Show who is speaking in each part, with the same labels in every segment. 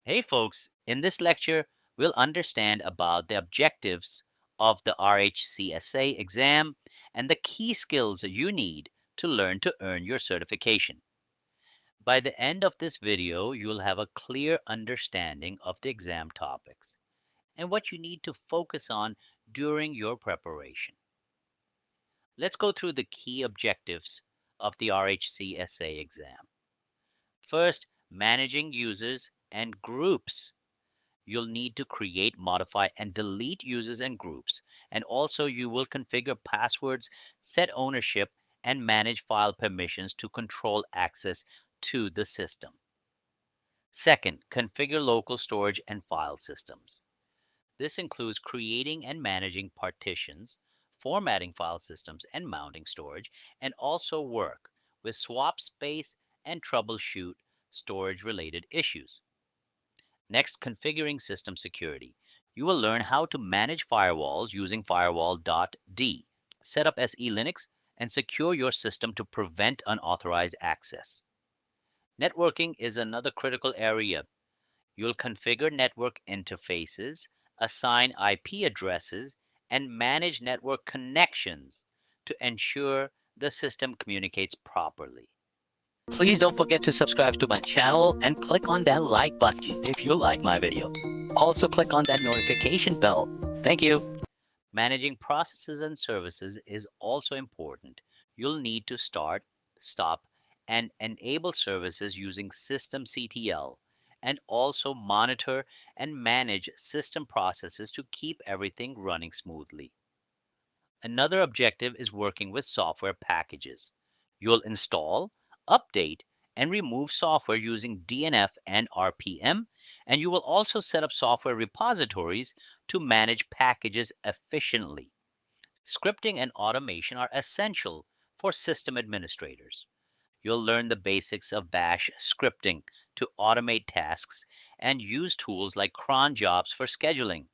Speaker 1: Hey folks, in this lecture, we'll understand about the objectives of the RHCSA exam and the key skills that you need to learn to earn your certification. By the end of this video, you'll have a clear understanding of the exam topics and what you need to focus on during your preparation. Let's go through the key objectives of the RHCSA exam. First, managing users and groups. You'll need to create, modify, and delete users and groups. And also you will configure passwords, set ownership, and manage file permissions to control access to the system. Second, configure local storage and file systems. This includes creating and managing partitions, formatting file systems, and mounting storage, and also work with swap space and troubleshoot storage-related issues. Next, configuring system security. You will learn how to manage firewalls using firewall.d, set up SELinux, and secure your system to prevent unauthorized access. Networking is another critical area. You'll configure network interfaces, assign IP addresses, and manage network connections to ensure the system communicates properly.
Speaker 2: Please don't forget to subscribe to my channel and click on that like button if you like my video. Also click on that notification bell. Thank you.
Speaker 1: Managing processes and services is also important. You'll need to start, stop, and enable services using systemctl, and also monitor and manage system processes to keep everything running smoothly. Another objective is working with software packages. You'll install, update, and remove software using DNF and RPM, and you will also set up software repositories to manage packages efficiently. Scripting and automation are essential for system administrators. You'll learn the basics of bash scripting to automate tasks and use tools like cron jobs for scheduling.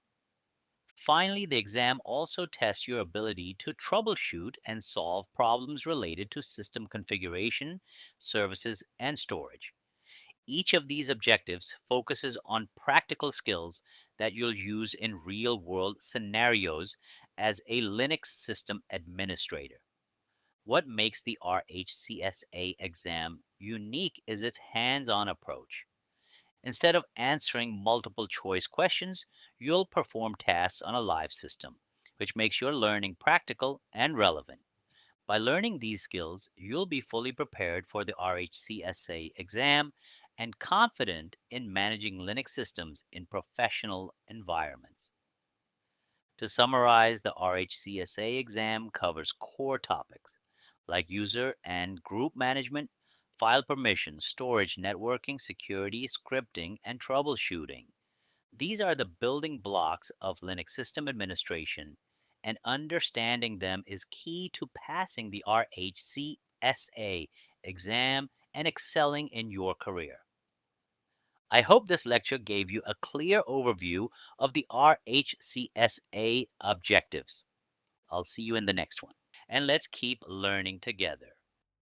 Speaker 1: Finally, the exam also tests your ability to troubleshoot and solve problems related to system configuration, services, and storage. Each of these objectives focuses on practical skills that you'll use in real-world scenarios as a Linux system administrator. What makes the RHCSA exam unique is its hands-on approach. Instead of answering multiple choice questions, you'll perform tasks on a live system, which makes your learning practical and relevant. By learning these skills, you'll be fully prepared for the RHCSA exam and confident in managing Linux systems in professional environments. To summarize, the RHCSA exam covers core topics like user and group management, file permission, storage, networking, security, scripting, and troubleshooting. These are the building blocks of Linux system administration, and understanding them is key to passing the RHCSA exam and excelling in your career. I hope this lecture gave you a clear overview of the RHCSA objectives. I'll see you in the next one. And let's keep learning together.